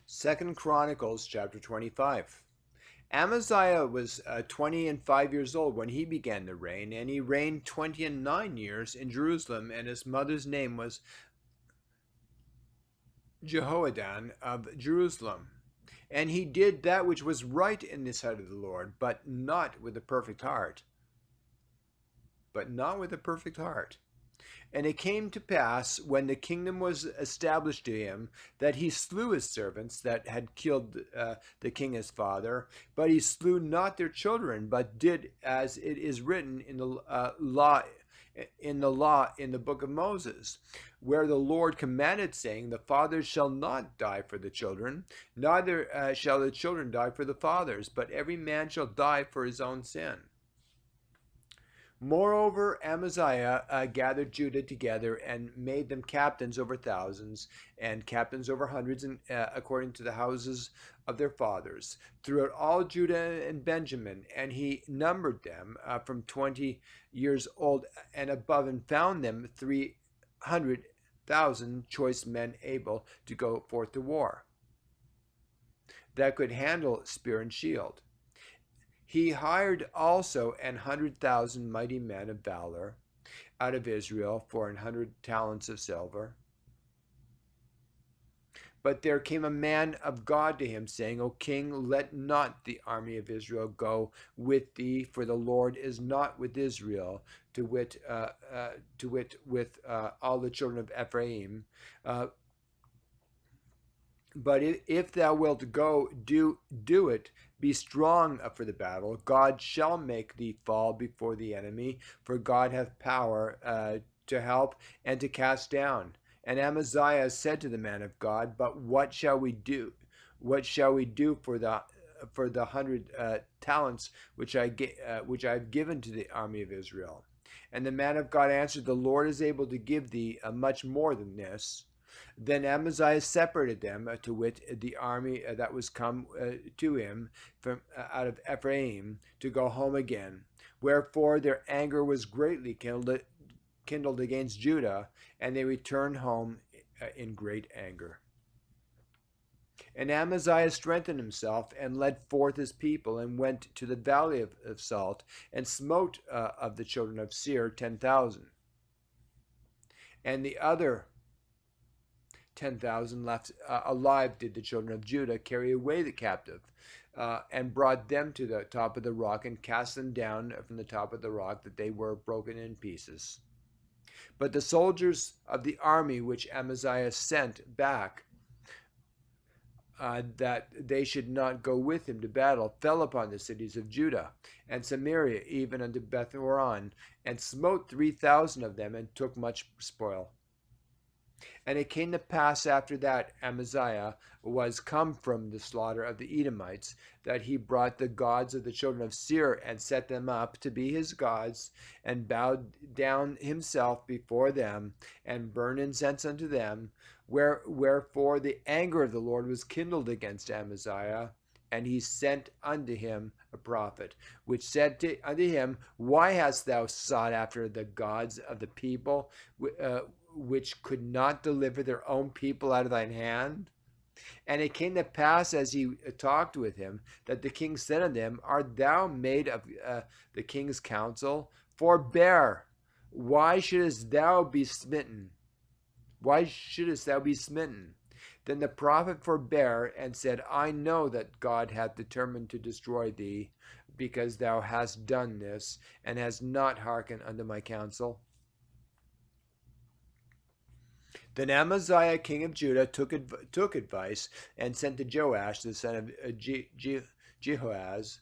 Second Chronicles chapter 25. Amaziah was 20 and 5 years old when he began to reign, and he reigned 20 and 9 years in Jerusalem, and his mother's name was Jehoadan of Jerusalem. And he did that which was right in the sight of the Lord, but not with a perfect heart. But not with a perfect heart. And it came to pass, when the kingdom was established to him, that he slew his servants that had killed the king his father. But he slew not their children, but did as it is written in the law in the book of Moses, where the Lord commanded, saying, "The fathers shall not die for the children, neither shall the children die for the fathers, but every man shall die for his own sin." Moreover, Amaziah gathered Judah together and made them captains over thousands and captains over hundreds, according to the houses of their fathers, throughout all Judah and Benjamin. And he numbered them from 20 years old and above, and found them 300,000 choice men able to go forth to war, that could handle spear and shield. He hired also 100,000 mighty men of valor out of Israel for 100 talents of silver. But there came a man of God to him, saying, "O king, let not the army of Israel go with thee, for the Lord is not with Israel, to wit, with all the children of Ephraim. But if thou wilt go, do it. Be strong for the battle. God shall make thee fall before the enemy, for God hath power to help and to cast down." And Amaziah said to the man of God, "But what shall we do? What shall we do for the 100 talents which I have given to the army of Israel?" And the man of God answered, "The Lord is able to give thee much more than this." Then Amaziah separated them, to wit, the army that was come to him from out of Ephraim, to go home again. Wherefore their anger was greatly kindled against Judah, and they returned home in great anger. And Amaziah strengthened himself, and led forth his people, and went to the valley of Salt, and smote of the children of Seir 10,000. And the other 10,000 left alive did the children of Judah carry away the captive, and brought them to the top of the rock, and cast them down from the top of the rock, that they were broken in pieces. But the soldiers of the army which Amaziah sent back, that they should not go with him to battle, fell upon the cities of Judah and Samaria, even unto Beth-horon, and smote 3,000 of them, and took much spoil. And it came to pass after that Amaziah was come from the slaughter of the Edomites, that he brought the gods of the children of Seir, and set them up to be his gods, and bowed down himself before them, and burned incense unto them. Wherefore the anger of the Lord was kindled against Amaziah, and he sent unto him a prophet, which said unto him, "Why hast thou sought after the gods of the people, which could not deliver their own people out of thine hand?" And it came to pass, as he talked with him, that the king said unto him, "Art thou made of the king's counsel? Forbear. Why shouldest thou be smitten? Why shouldest thou be smitten?" Then the prophet forbare, and said, "I know that God hath determined to destroy thee, because thou hast done this, and hast not hearkened unto my counsel." Then Amaziah king of Judah took advice, and sent to Joash the son of Jehoahaz,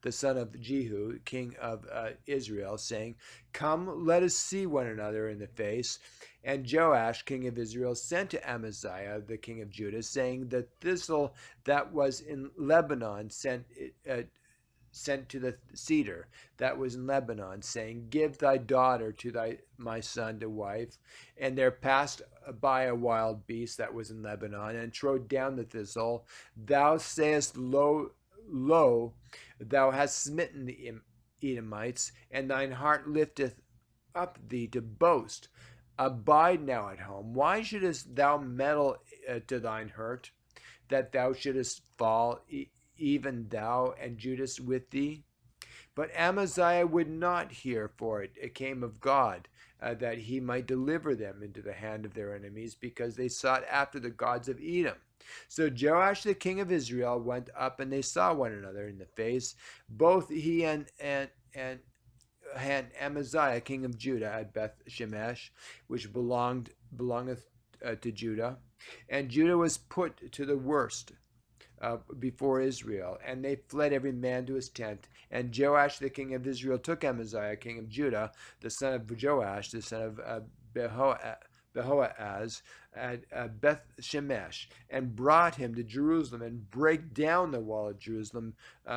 the son of Jehu, king of Israel, saying, "Come, let us see one another in the face." And Joash king of Israel sent to Amaziah the king of Judah, saying, "The thistle that was in Lebanon sent to the cedar that was in Lebanon, saying, Give thy daughter to my son to wife. And there passed by a wild beast that was in Lebanon, and trode down the thistle. Thou sayest, Lo, thou hast smitten the Edomites, and thine heart lifteth up thee to boast. Abide now at home. Why shouldest thou meddle to thine hurt, that thou shouldest fall, even thou and Judas with thee? But Amaziah would not hear, for it came of God, that he might deliver them into the hand of their enemies, because they sought after the gods of Edom. So Joash the king of Israel went up, and they saw one another in the face, both he and Amaziah king of Judah at Beth Shemesh, which belongeth to Judah. And Judah was put to the worst before Israel, and they fled every man to his tent. And Joash the king of Israel took Amaziah king of Judah, the son of Joash, the son of Behoaz, at Beth Shemesh, and brought him to Jerusalem, and brake down the wall of Jerusalem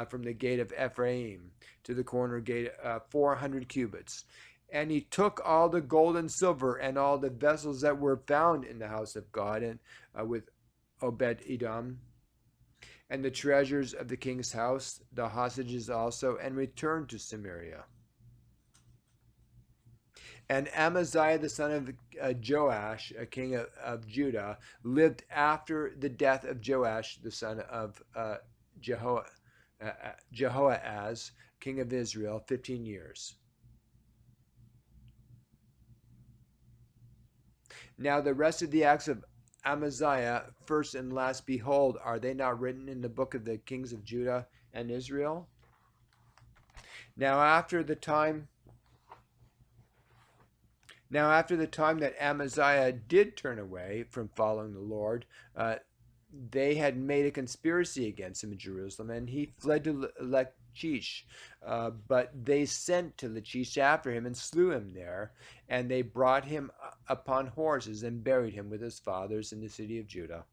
from the gate of Ephraim to the corner gate, 400 cubits. And he took all the gold and silver and all the vessels that were found in the house of God, and with Obed Edom, and the treasures of the king's house, the hostages also, and returned to Samaria. And Amaziah the son of Joash, a king of Judah, lived after the death of Joash the son of Jehoahaz, king of Israel, 15 years. Now the rest of the acts of Amaziah, first and last, behold, are they not written in the book of the kings of Judah and Israel? Now after the time that Amaziah did turn away from following the Lord, they had made a conspiracy against him in Jerusalem, and he fled to Lachish. But they sent to Lachish after him and slew him there, and they brought him upon horses and buried him with his fathers in the city of Judah.